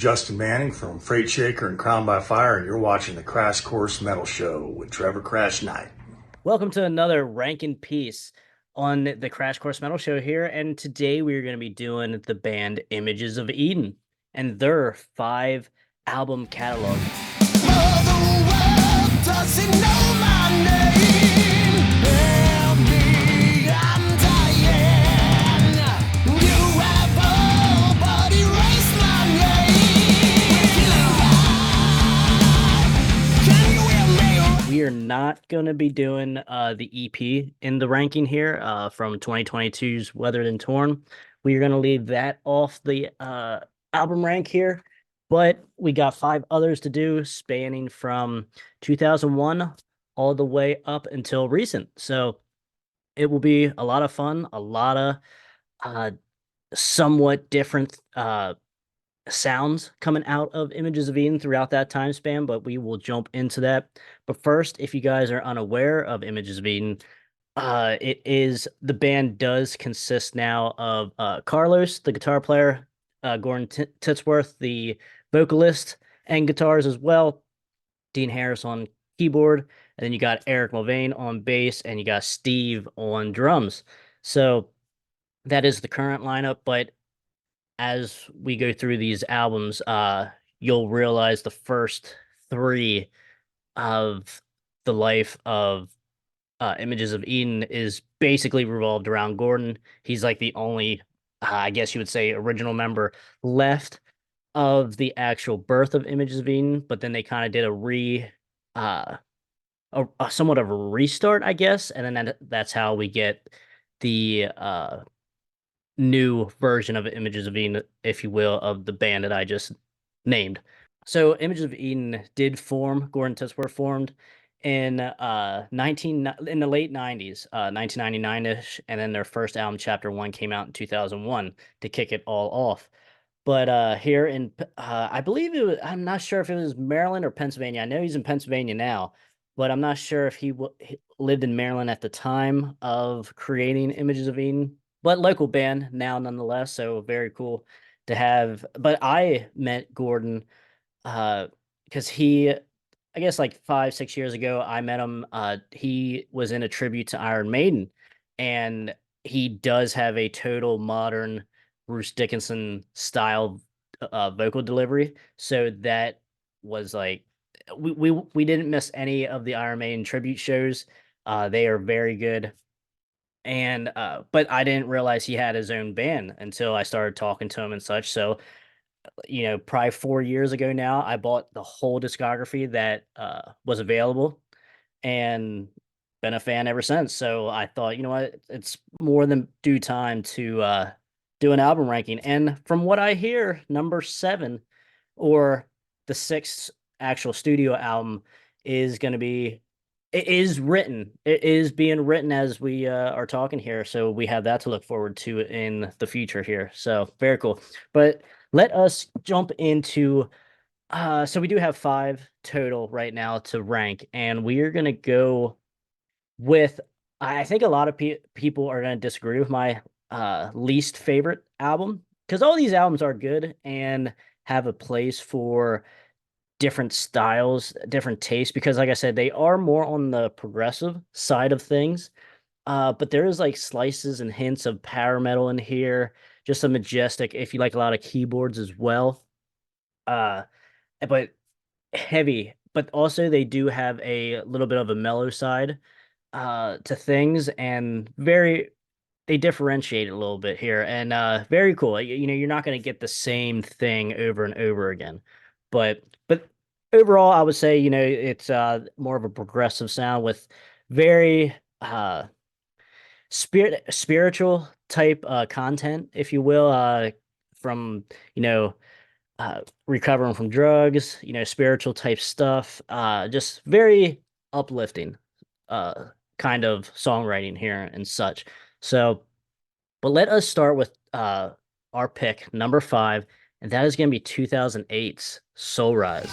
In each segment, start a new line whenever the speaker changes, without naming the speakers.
Justin Manning from Freight Shaker and Crown by Fire, and you're watching the Crash Course Metal Show with Trevor Crash Knight.
Welcome to another ranking piece on the Crash Course Metal Show here, and today we're going to be doing the band Images of Eden and their 5-album catalog. We are not going to be doing the EP in the ranking here from 2022's Weathered and Torn. We are going to leave that off the album rank here, but we got 5 others to do, spanning from 2001 all the way up until recent. So it will be a lot of fun, a lot of somewhat different sounds coming out of Images of Eden throughout that time span, but we will jump into that. But first, if you guys are unaware of Images of Eden, the band does consist now of Carlos, the guitar player, Gordon Titsworth, the vocalist and guitars as well, Dean Harris on keyboard, and then you got Eric Mulvane on bass, and you got Steve on drums. So that is the current lineup, but as we go through these albums, you'll realize the first 3 of the life of Images of Eden is basically revolved around Gordon. He's like the only, I guess you would say, original member left of the actual birth of Images of Eden, but then they kind of did a somewhat of a restart, I guess, and then that's how we get the new version of Images of Eden, if you will, of the band that I just named. So Images of Eden did form, Gordon Titsworth formed in the late 90s, 1999-ish, and then their first album, Chapter 1, came out in 2001 to kick it all off. But here in, I believe it was, I'm not sure if it was Maryland or Pennsylvania. I know he's in Pennsylvania now, but I'm not sure if he lived in Maryland at the time of creating Images of Eden. But local band now nonetheless, so very cool to have. But I met Gordon because I guess like 5-6 years ago, I met him. He was in a tribute to Iron Maiden, and he does have a total modern Bruce Dickinson style vocal delivery. So that was like, we didn't miss any of the Iron Maiden tribute shows. They are very good. And but I didn't realize he had his own band until I started talking to him and such. So, probably 4 years ago now, I bought the whole discography that was available and been a fan ever since. So I thought, you know what, it's more than due time to do an album ranking. And from what I hear, number 7, or the 6th actual studio album, is going to be, it is being written as we are talking here. So we have that to look forward to in the future here. So very cool. But let us jump into, so we do have 5 total right now to rank, and we are going to go with, I think a lot of people are going to disagree with my least favorite album, because all these albums are good and have a place for different styles, different tastes, because like I said, they are more on the progressive side of things. But there is like slices and hints of power metal in here, just a majestic, if you like a lot of keyboards as well. But heavy, but also they do have a little bit of a mellow side to things, and they differentiate a little bit here, and very cool. You're not going to get the same thing over and over again, but overall, I would say, it's more of a progressive sound with very spiritual type content, if you will, from recovering from drugs, spiritual type stuff, just very uplifting kind of songwriting here and such. So, but let us start with our pick, number 5, and that is going to be 2008's Soulrise.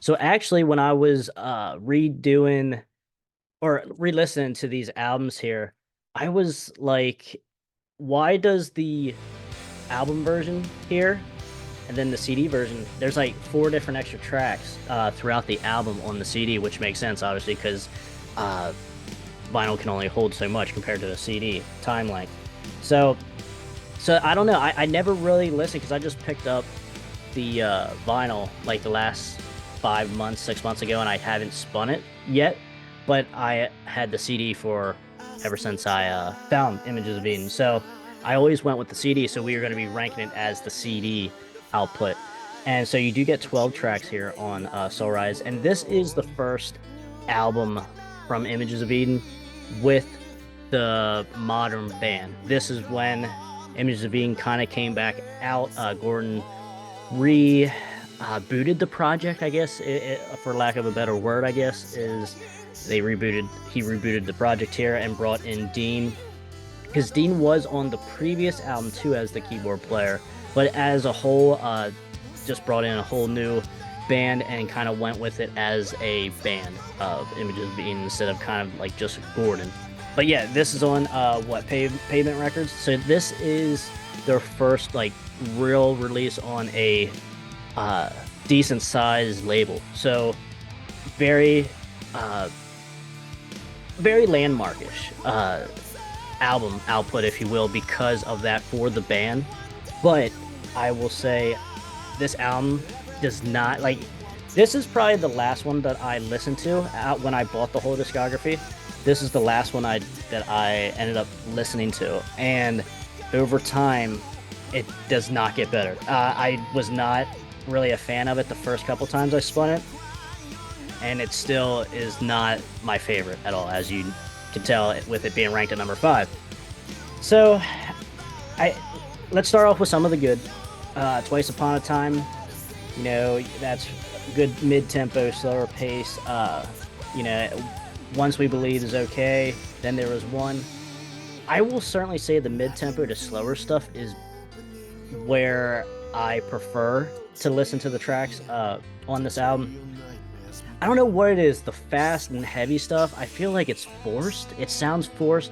So actually, when I was redoing or re-listening to these albums here, I was like, why does the album version here and then the CD version, there's like four different extra tracks throughout the album on the CD, which makes sense, obviously, because uh, vinyl can only hold so much compared to a CD time length. So, so I don't know. I never really listened because I just picked up the vinyl like the last 5 months, 6 months ago, and I haven't spun it yet. But I had the CD for ever since I found Images of Eden. So I always went with the CD. So we were going to be ranking it as the CD output. And so you do get 12 tracks here on Soulrise. And this is the first album from Images of Eden with the modern band. This is when Images of Eden kind of came back out. Gordon re booted the project, I guess, for lack of a better word, I guess, is he rebooted the project here and brought in Dean, because Dean was on the previous album too as the keyboard player, but as a whole, just brought in a whole new band and kind of went with it as a band of Images of Eden instead of kind of like just Gordon. But yeah, this is on Pavement Records. So this is their first like real release on a uh, decent sized label. So very uh, very landmarkish album output, if you will, because of that for the band. But I will say this album does not like. This is probably the last one that I listened to when I bought the whole discography. This is the last one I ended up listening to, and over time, it does not get better. I was not really a fan of it the first couple times I spun it, and it still is not my favorite at all, as you can tell with it being ranked at number 5. So, I let's start off with some of the good. Twice Upon a Time, you know, that's good mid-tempo, slower pace. You know, Once We Believe is okay. Then There Was One. I will certainly say the mid-tempo to slower stuff is where I prefer to listen to the tracks on this album. I don't know what it is, the fast and heavy stuff. I feel like it's forced. It sounds forced.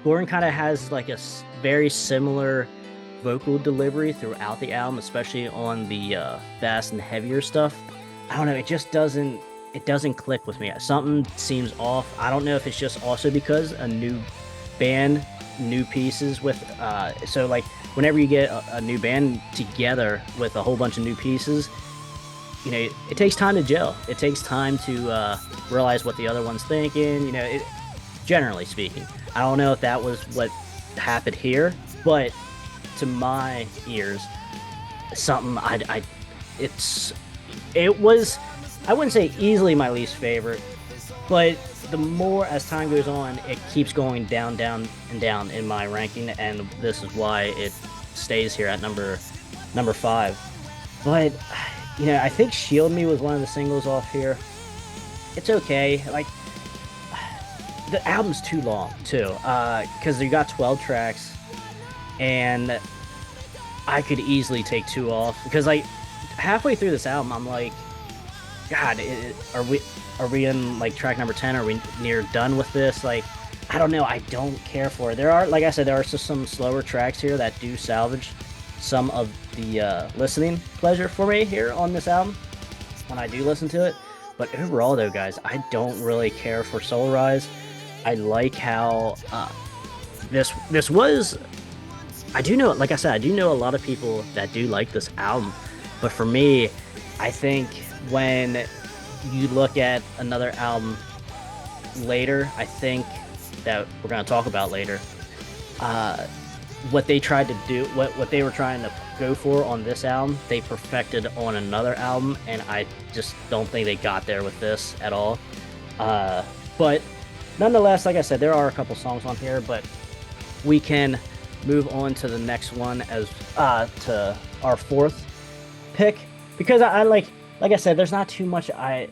Gordon kind of has like a very similar vocal delivery throughout the album, especially on the fast and heavier stuff. I don't know, it doesn't click with me. Something seems off. I don't know if it's just also because a new band, new pieces with so like whenever you get a new band together with a whole bunch of new pieces, you know, it takes time to gel. It takes time to realize what the other one's thinking, you know, generally speaking. I don't know if that was what happened here, but to my ears, something it was, I wouldn't say easily my least favorite, but the more as time goes on, it keeps going down, down, and down in my ranking, and this is why it stays here at number 5. But you know, I think Shield Me was one of the singles off here. It's okay. Like the album's too long too, because you got 12 tracks, and I could easily take 2 off because like halfway through this album, I'm like, God, are we in like track number 10? Are we near done with this? Like, I don't know. I don't care for it. There are, like I said, there are just some slower tracks here that do salvage some of the listening pleasure for me here on this album when I do listen to it. But overall, though, guys, I don't really care for Soulrise. I like how this was. I do know, like I said, I do know a lot of people that do like this album. But for me, I think when you look at another album later, I think that we're going to talk about later, what they tried to do, what they were trying to go for on this album, they perfected on another album, and I just don't think they got there with this at all. But nonetheless, like I said, there are a couple songs on here, but we can move on to the next one as to our 4th pick, because I like I said, there's not too much I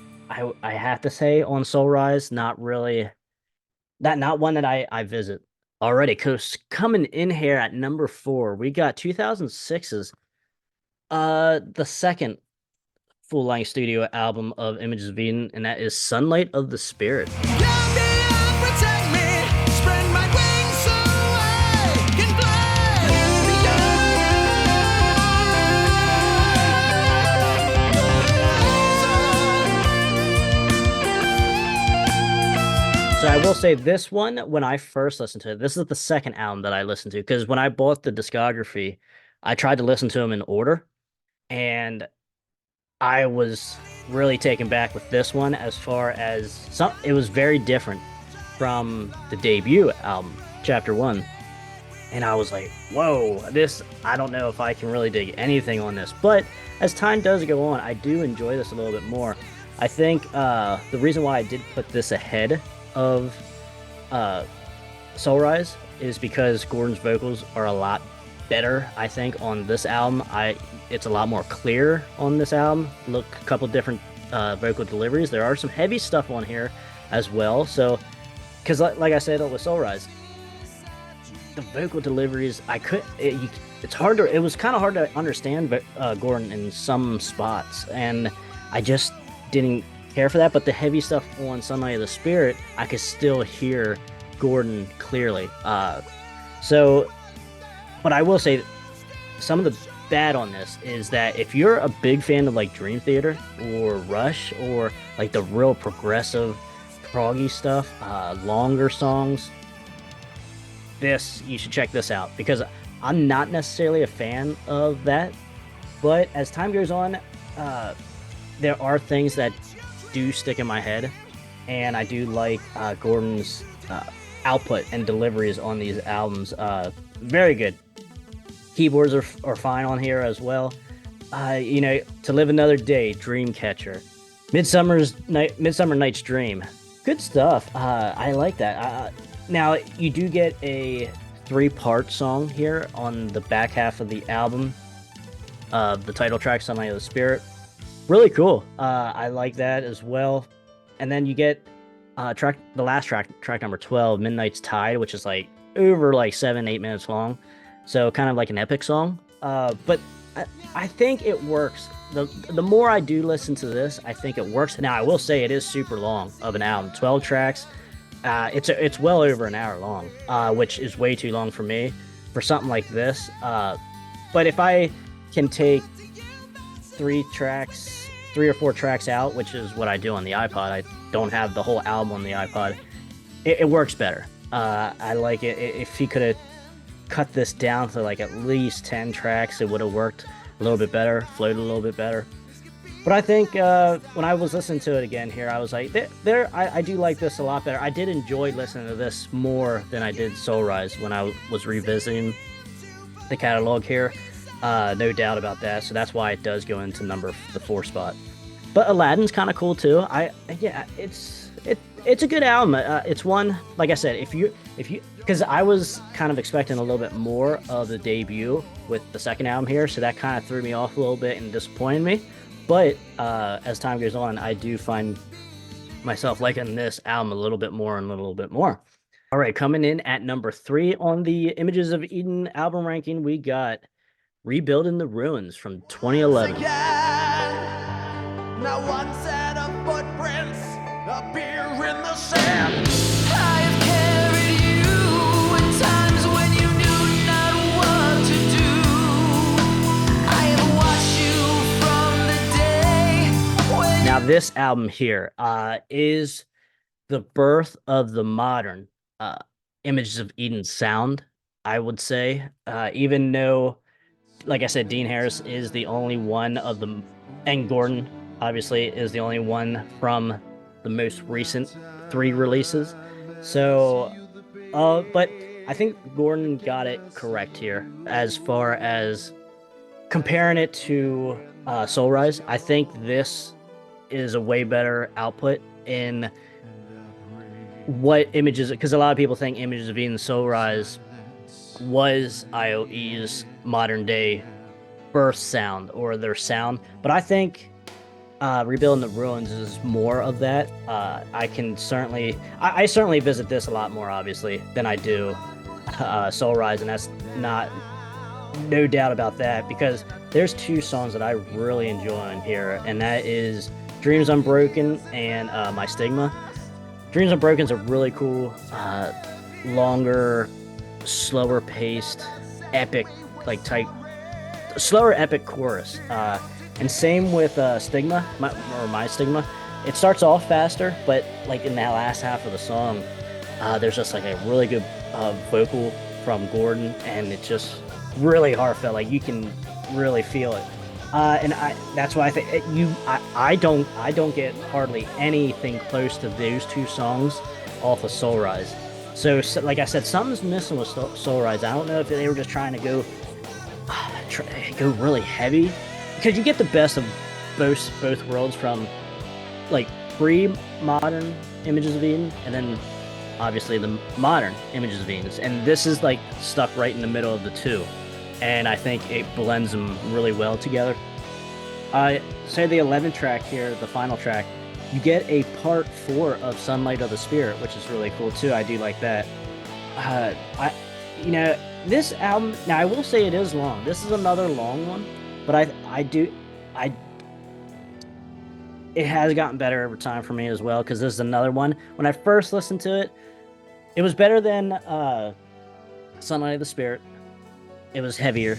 have to say on Soulrise. Not really, not one that I visit already. Cause coming in here at number 4, we got 2006's the second full-length studio album of Images of Eden, and that is Sunlight of the Spirit. So I will say this one, when I first listened to it, this is the second album that I listened to, because when I bought the discography, I tried to listen to them in order, and I was really taken back with this one as far as it was very different from the debut album, Chapter 1. And I was like, whoa, I don't know if I can really dig anything on this. But as time does go on, I do enjoy this a little bit more. I think the reason why I did put this ahead of Soulrise is because Gordon's vocals are a lot better, I think, on this album. It's a lot more clear on this album. Look, a couple different vocal deliveries. There are some heavy stuff on here as well. So, because like I said with Soulrise, the vocal deliveries, it's hard to, it was kind of hard to understand Gordon in some spots, and I just didn't care for that. But the heavy stuff on Sunlight of the Spirit, I could still hear Gordon clearly. But I will say some of the bad on this is that if you're a big fan of like Dream Theater or Rush or like the real progressive proggy stuff, longer songs, you should check this out, because I'm not necessarily a fan of that. But as time goes on, there are things that do stick in my head, and I do like Gordon's output and deliveries on these albums. Very good. Keyboards are fine on here as well. To Live Another Day, Dreamcatcher, Midsummer Night's Dream, good stuff. I like that. Now you do get a 3-part song here on the back half of the album. The title track, Sunlight of the Spirit, really cool. I like that as well. And then you get the last track number 12, Midnight's Tide, which is like over like 7-8 minutes long. So kind of like an epic song. But I think it works. The more I do listen to this, I think it works. Now, I will say it is super long of an album, 12 tracks. It's well over an hour long, which is way too long for me for something like this. But if I can take 3 or 4 tracks out, which is what I do on the iPod, I don't have the whole album on the iPod, it works better. I like it. If he could have cut this down to like at least 10 tracks, it would have worked a little bit better, flowed a little bit better. But I think when I was listening to it again here, I was like, I do like this a lot better. I did enjoy listening to this more than I did Soulrise when I was revisiting the catalog here. No doubt about that. So that's why it does go into the 4 spot. But Aladdin's kind of cool too. It's a good album. It's one, like I said, if you because I was kind of expecting a little bit more of the debut with the second album here, so that kind of threw me off a little bit and disappointed me. But as time goes on, I do find myself liking this album a little bit more and a little bit more. All right, coming in at number 3 on the Images of Eden album ranking, we got Rebuilding the Ruins from 2011. Now one set of footprints appear in the sand. I have carried you in times when you knew not what to do. I have watched you from the day when... Now this album here is the birth of the modern Images of Eden sound, I would say. Even though, like I said, Dean Harris is the only one of them, and Gordon obviously is the only one from the most recent 3 releases. So, but I think Gordon got it correct here as far as comparing it to Soulrise. I think this is a way better output in what Images, because a lot of people think Images of Eden Soulrise was IOE's modern day birth sound or their sound, but I think Rebuilding the Ruins is more of that. I certainly visit this a lot more, obviously, than I do Soulrise, and that's no doubt about that, because there's two songs that I really enjoy on here, and that is Dreams Unbroken and My Stigma. Dreams Unbroken is a really cool, longer, slower paced, epic, like type, slower epic chorus. And same with Stigma, My Stigma. It starts off faster, but like in that last half of the song, there's just like a really good vocal from Gordon, and it's just really heartfelt. Like you can really feel it. And that's why I think I don't get hardly anything close to those two songs off of Soulrise. Like I said, something's missing with Soulrise. I don't know if they were just trying to go really heavy, because you get the best of both worlds from like pre-modern Images of Eden, and then obviously the modern Images of Eden. And this is like stuck right in the middle of the two, and I think it blends them really well together. Say the 11th track here, the final track, you get a part 4 of Sunlight of the Spirit, which is really cool too. I do like that. This album, now I will say it is long. This is another long one, but it has gotten better over time for me as well, because this is another one. When I first listened to it, it was better than Sunlight of the Spirit. It was heavier,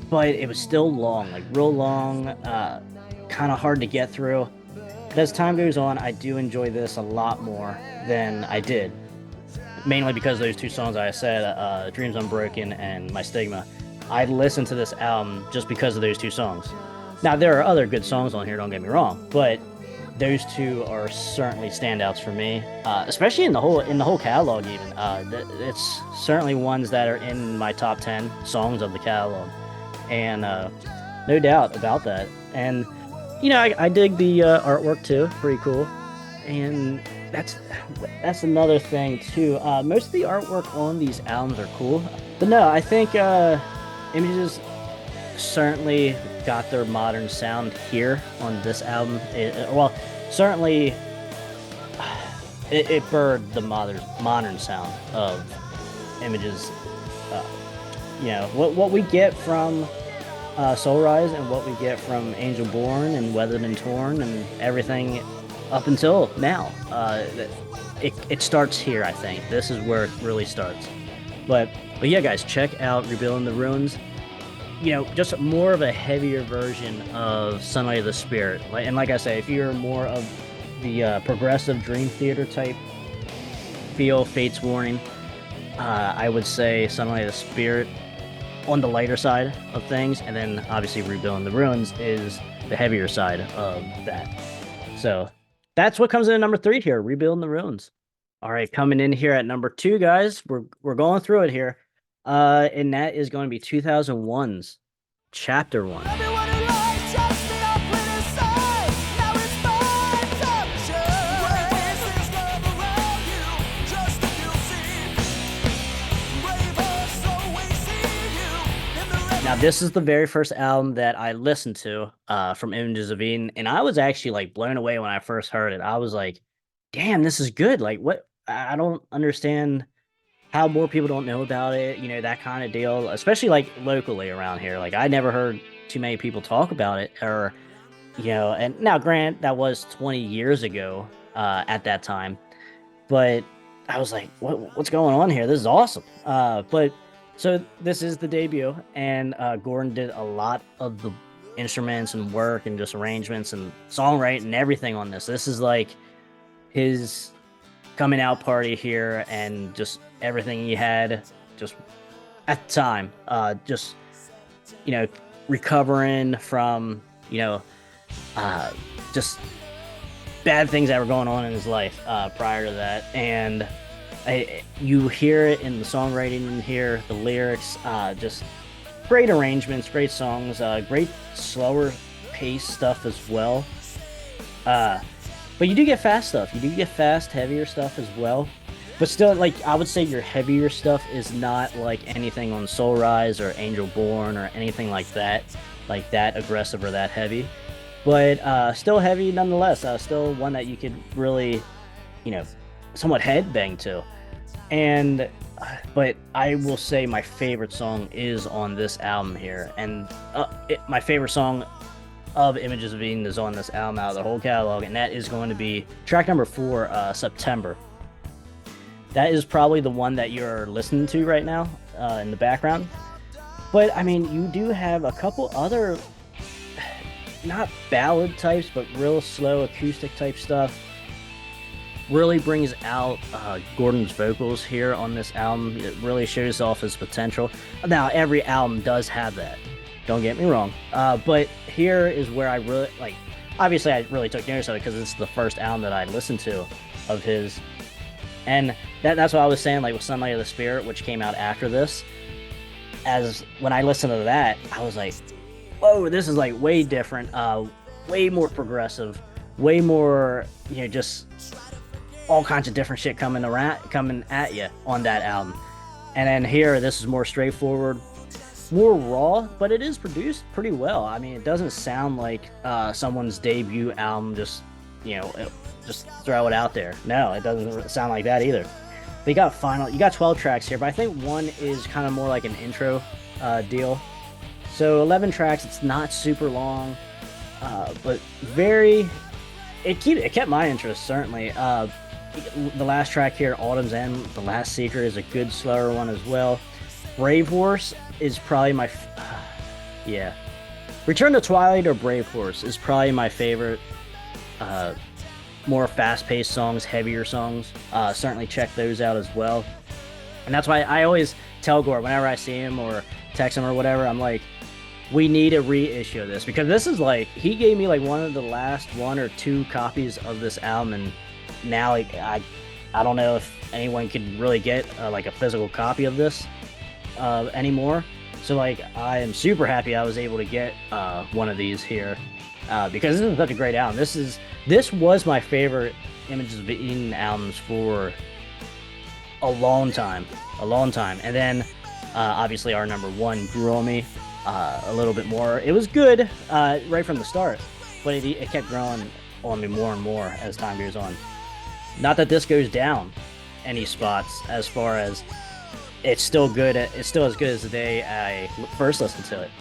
but it was still long, like real long, kind of hard to get through. But as time goes on, I do enjoy this a lot more than I did. Mainly because those two songs I said, Dreams Unbroken and My Stigma. I listened to this album just because of those two songs. Now, there are other good songs on here, don't get me wrong, but those two are certainly standouts for me, especially in the whole catalog even. It's certainly ones that are in my top 10 songs of the catalog, and no doubt about that. And I dig the artwork too, pretty cool. And that's another thing too. Most of the artwork on these albums are cool, but no, I think Images certainly got their modern sound here on this album. Certainly it birthed the modern sound of Images. What we get from Soulrise and what we get from Angel Born and Weathered and Torn and everything up until now. It starts here, I think. This is where it really starts. But yeah, guys, check out Rebuilding the Ruins. Just more of a heavier version of Sunlight of the Spirit. And like I say, if you're more of the progressive Dream Theater type feel, Fate's Warning, I would say Sunlight of the Spirit on the lighter side of things, and then obviously Rebuilding the Ruins is the heavier side of that. So that's what comes in at number 3 here, Rebuilding the Ruins. All right, coming in here at number 2, guys, we're going through it here. And that is going to be 2001's Chapter 1. Now, this is the very first album that I listened to from Images of Eden, and I was actually like blown away when I first heard it. I was like, damn, this is good. Like, what? I don't understand how more people don't know about it, that kind of deal, especially like locally around here. Like I never heard too many people talk about it, or, and now grant that was 20 years ago at that time, but I was like, what's going on here? This is awesome. But so this is the debut, and Gordon did a lot of the instruments and work and just arrangements and songwriting and everything on this. This is like his coming out party here, and just everything he had just at the time, just recovering from just bad things that were going on in his life prior to that. And you hear it in the songwriting in here, the lyrics, just great arrangements, great songs, great slower pace stuff as well. But you do get fast stuff. You do get fast, heavier stuff as well. But still, like, I would say your heavier stuff is not like anything on Soulrise or Angel Born or anything like that aggressive or that heavy. But still heavy nonetheless. Still one that you could really, somewhat headbang to. And But I will say my favorite song is on this album here, and my favorite song of Images of Eden is on this album out of the whole catalog, and that is going to be track number 4, September. That is probably the one that you're listening to right now in the background. But I mean, you do have a couple other, not ballad types, but real slow acoustic type stuff. Really brings out Gordon's vocals here on this album. It really shows off his potential. Now, every album does have that. Don't get me wrong. But here is where I really, like, obviously I really took notice of it because it's the first album that I listened to of his. And that's what I was saying, like with Sunlight of the Spirit, which came out after this. As when I listened to that, I was like, whoa, this is like way different, way more progressive, way more, just all kinds of different shit coming at you on that album. And then here, this is more straightforward, more raw, but it is produced pretty well. I mean, it doesn't sound like someone's debut album, just just throw it out there. No, it doesn't sound like that either. But you got 12 tracks here, but I think one is kind of more like an intro deal. So 11 tracks. It's not super long, but it kept my interest certainly. The last track here, Autumn's End, The Last Secret, is a good slower one as well. Brave Horse is probably my yeah. Return to Twilight or Brave Horse is probably my favorite. More fast-paced songs, heavier songs. Certainly check those out as well. And that's why I always tell Gore whenever I see him or text him or whatever, I'm like, we need a reissue of this, because this is like, he gave me like one of the last 1 or 2 copies of this album, and now like I don't know if anyone can really get like a physical copy of this anymore. So like I am super happy I was able to get one of these here because this is such a great album. This was my favorite Images of Eden albums for a long time. And then obviously our number 1 grew on me a little bit more. It was good right from the start, but it kept growing on me more and more as time goes on. Not that this goes down any spots, as far as it's still good. It's still as good as the day I first listened to it.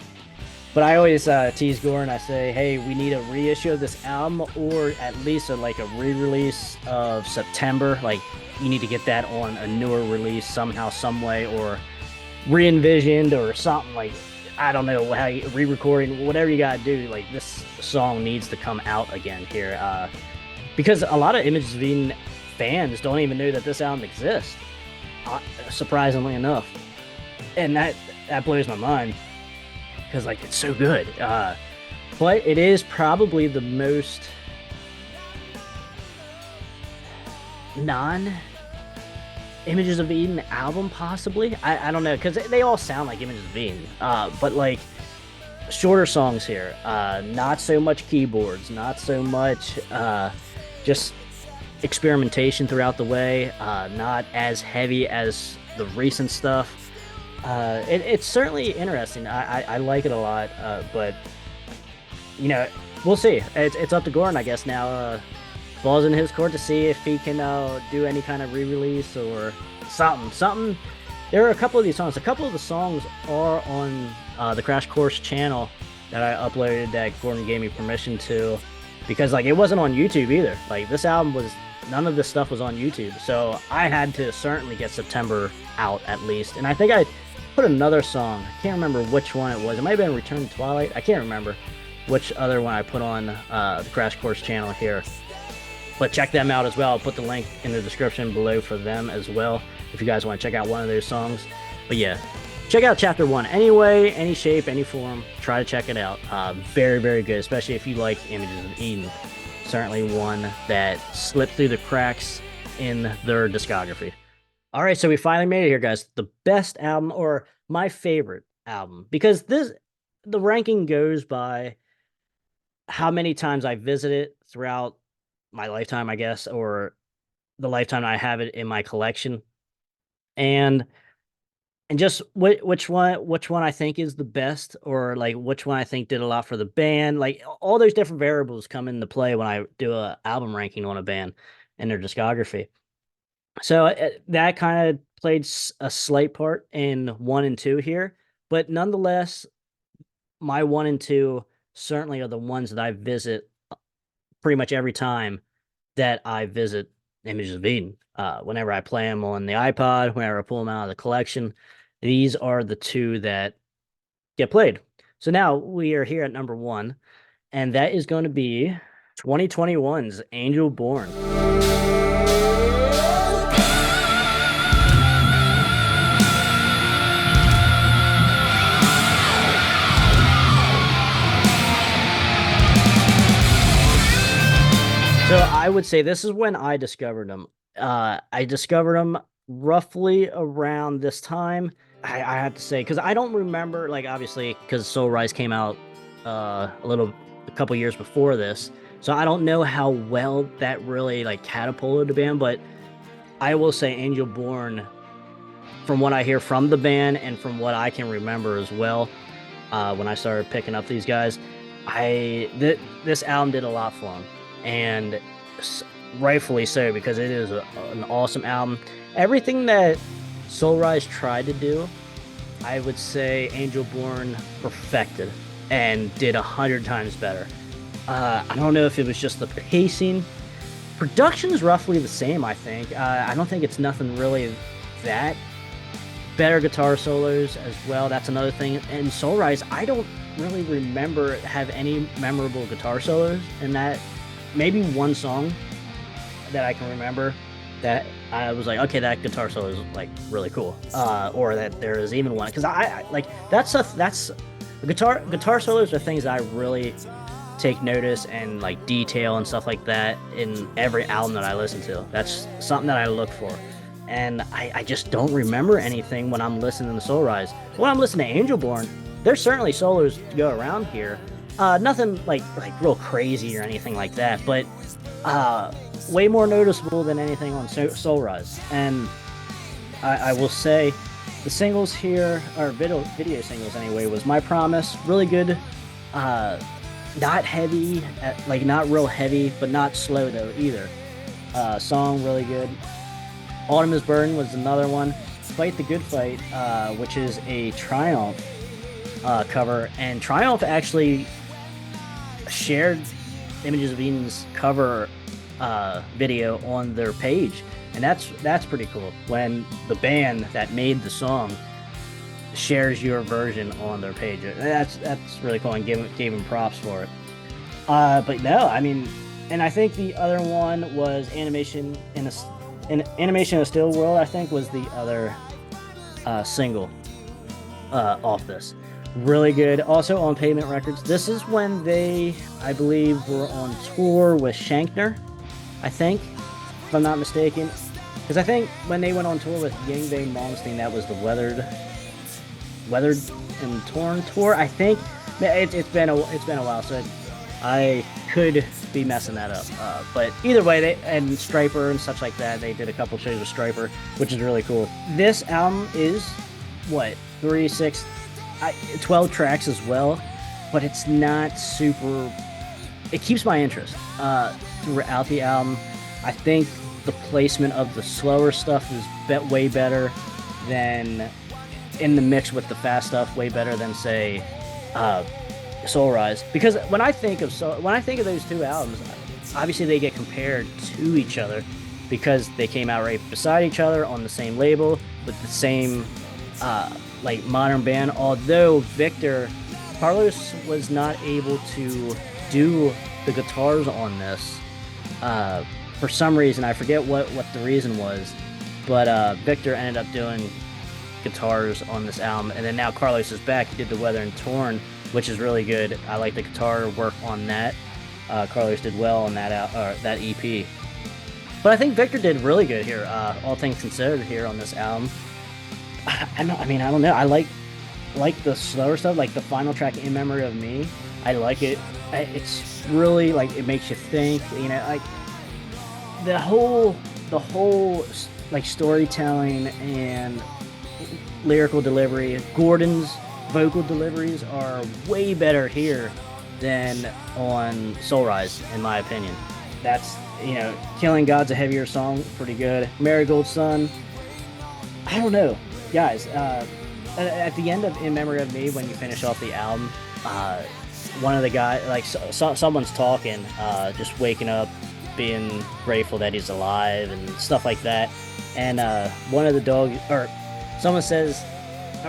But I always tease Gore and I say, hey, we need a reissue of this album, or at least a re-release of September. Like, you need to get that on a newer release somehow, some way, or re-envisioned or something. Like, I don't know, how you re-recording, whatever you gotta do. Like, this song needs to come out again here. Because a lot of Images of Eden fans don't even know that this album exists, surprisingly enough. And that blows my mind, because like it's so good. But it is probably the most non-Images of Eden album, possibly. I don't know, because they all sound like Images of Eden. But like shorter songs here, not so much keyboards, not so much just experimentation throughout the way, not as heavy as the recent stuff. It's certainly interesting. I like it a lot, but we'll see. It's up to Gordon, I guess, now. Ball's in his court to see if he can do any kind of re-release or something. There are a couple of these songs. A couple of the songs are on the Crash Course channel that I uploaded, that Gordon gave me permission to, because like it wasn't on YouTube either. Like, this album was, none of this stuff was on YouTube, so I had to certainly get September out at least. And I think I put another song, I can't remember which one it was. It might have been Return to Twilight. I can't remember which other one I put on the Crash Course channel here. But check them out as well. I'll put the link in the description below for them as well, if you guys want to check out one of those songs. But yeah, check out Chapter 1. Anyway, any shape, any form, try to check it out. Very, very good, especially if you like Images of Eden. Certainly one that slipped through the cracks in their discography. All right, so we finally made it here, guys. The best album, or my favorite album, because the ranking goes by how many times I visit it throughout my lifetime, I guess, or the lifetime I have it in my collection, and just which one I think is the best, or like which one I think did a lot for the band. Like, all those different variables come into play when I do a album ranking on a band and their discography. So that kind of played a slight part in 1 and 2 here, but nonetheless, my 1 and 2 certainly are the ones that I visit pretty much every time that I visit Images of Eden. Whenever I play them on the iPod, whenever I pull them out of the collection, these are the 2 that get played. So now we are here at number 1, and that is going to be 2021's Angel Born. So I would say this is when I discovered them. I discovered them roughly around this time. I have to say, because I don't remember, like, obviously, because Soulrise came out a couple years before this, so I don't know how well that really like catapulted the band. But I will say, Angel Born, from what I hear from the band and from what I can remember as well, when I started picking up these guys, this album did a lot for them, and rightfully so, because it is an awesome album. Everything that Soulrise tried to do, I would say Angel Born perfected and did 100 times better. I don't know if it was just the pacing. Production's roughly the same, I think. I don't think it's nothing really that. Better guitar solos as well, that's another thing. And Soulrise, I don't really remember have any memorable guitar solos in that. Maybe one song that I can remember that I was like, okay, that guitar solo is like really cool, or that there is even one, because I like that's guitar solos are things that I really take notice and like detail and stuff like that in every album that I listen to. That's something that I look for, and I just don't remember anything when I'm listening to Soulrise. When I'm listening to Angel Born, there's certainly solos to go around here. Nothing like real crazy or anything like that, but way more noticeable than anything on Soulrise. And I will say the singles here, or video singles anyway, was My Promise, really good. Not heavy, like not real heavy, but not slow though either. Song really good. Autumn is Burden was another one. Fight the Good Fight, which is a Triumph cover, and Triumph actually shared Images of Eden's cover video on their page, and that's pretty cool when the band that made the song shares your version on their page. That's really cool, and gave him props for it. But no, I mean, and I think the other one was Animation in a Still World, I think, was the other single off this. Really good. Also on Pavement Records. This is when they, I believe, were on tour with Shankner, I think, if I'm not mistaken. Because I think when they went on tour with Yngwie Malmsteen, that was the Weathered and Torn tour, I think. It's been a while, so I could be messing that up. But either way, and Striper and such like that, they did a couple shows with Striper, which is really cool. This album is, what, 12 tracks as well, but it's not super. It keeps my interest throughout the album. I think the placement of the slower stuff is way better than in the mix with the fast stuff. Way better than, say, Soulrise. Because when I think of those two albums, obviously they get compared to each other because they came out right beside each other on the same label with the same like modern band. Although Carlos was not able to do the guitars on this for some reason. I forget what the reason was, but Victor ended up doing guitars on this album, and then now Carlos is back. He did the Weather and Torn, which is really good. I like the guitar work on that. Carlos did well on that EP, but I think Victor did really good here, all things considered, here on this album. I don't know. I like the slower stuff, like the final track, In Memory of Me. I like it. It's really, like, it makes you think, like the whole like storytelling and lyrical delivery. Gordon's vocal deliveries are way better here than on Soulrise, in my opinion. That's, Killing God's a heavier song, pretty good. Marigold Sun, I don't know, guys. At the end of "In Memory of Me," when you finish off the album, uh, one of the guys, like someone's talking, just waking up, being grateful that he's alive and stuff like that, and one of the dog or someone says,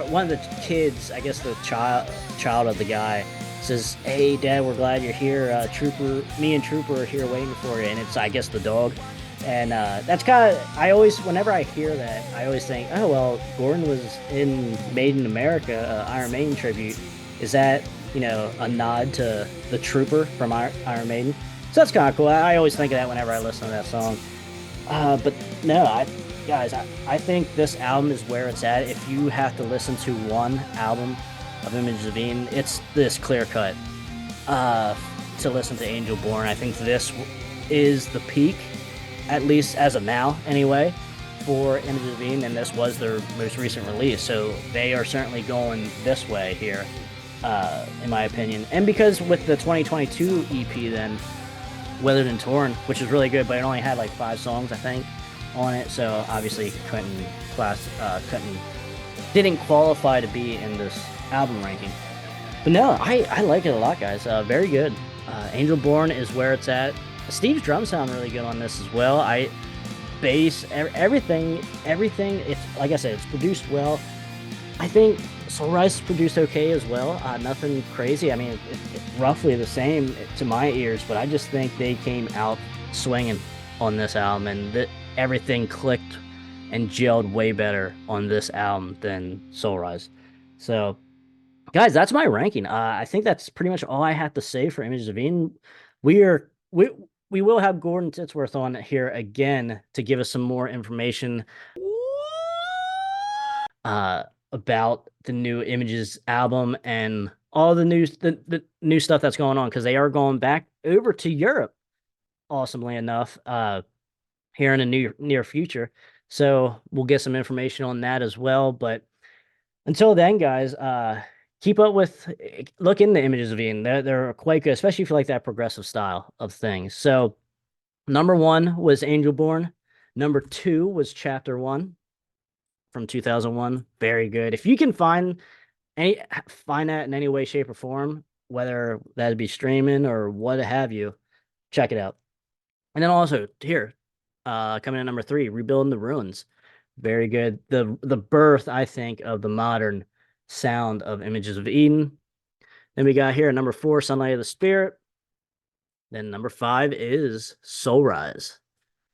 one of the kids, I guess the child of the guy says, "Hey, Dad, we're glad you're here. Trooper, me and Trooper are here waiting for you." And it's, I guess, the dog. And that's kind of, I always, whenever I hear that, I always think, oh, well, Gordon was in Made in America, Iron Maiden tribute. Is that, a nod to the Trooper from Iron Maiden? So that's kind of cool. I always think of that whenever I listen to that song. But no, guys, I think this album is where it's at. If you have to listen to one album of Images of Eden, it's this clear cut. To listen to Angel Born, I think this is the peak, at least as of now, anyway, for Images of Eden, and this was their most recent release. So they are certainly going this way here, in my opinion. And because with the 2022 EP, then Weathered and Torn, which is really good, but it only had like 5 songs, I think, on it. So obviously didn't qualify to be in this album ranking. But no, I like it a lot, guys. Very good. Angel Born is where it's at. Steve's drums sound really good on this as well. Bass, everything. It's, like I said, it's produced well. I think Soulrise is produced okay as well. Nothing crazy. I mean, it's roughly the same to my ears, but I just think they came out swinging on this album, and everything clicked and gelled way better on this album than Soulrise. So, guys, that's my ranking. I think that's pretty much all I have to say for Images of Eden. We will have Gordon Titsworth on here again to give us some more information about the new Images album and all the new stuff that's going on, because they are going back over to Europe, awesomely enough, here in the near future. So we'll get some information on that as well. But until then, guys, look into Images of Eden. They're quite good, especially if you like that progressive style of things. So number 1 was Angel Born. Number 2 was Chapter 1 from 2001. Very good. If you can find that in any way, shape, or form, whether that'd be streaming or what have you, check it out. And then also here, coming in number 3, Rebuilding the Ruins. Very good. The birth, I think, of the modern sound of Images of Eden. Then we got here number 4, Sunlight of the Spirit. Then number 5 is Soulrise.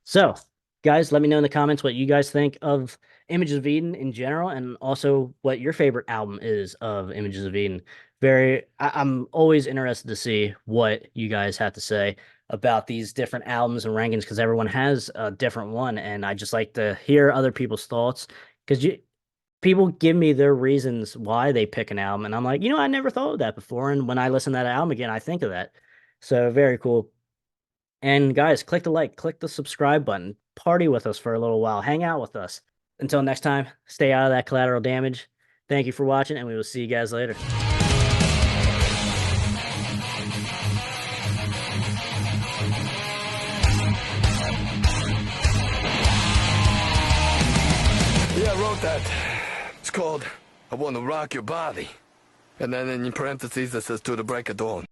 So, guys, let me know in the comments what you guys think of Images of Eden in general, and also what your favorite album is of Images of Eden. I'm always interested to see what you guys have to say about these different albums and rankings, because everyone has a different one, and I just like to hear other people's thoughts, because people give me their reasons why they pick an album, and I'm like, I never thought of that before, and when I listen to that album again, I think of that. So very cool. And guys, click the like, click the subscribe button, party with us for a little while, hang out with us. Until next time, stay out of that collateral damage. Thank you for watching, and we will see you guys later.
Yeah, I wrote that. It's called I Want to Rock Your Body. And then in parentheses it says to the break of dawn.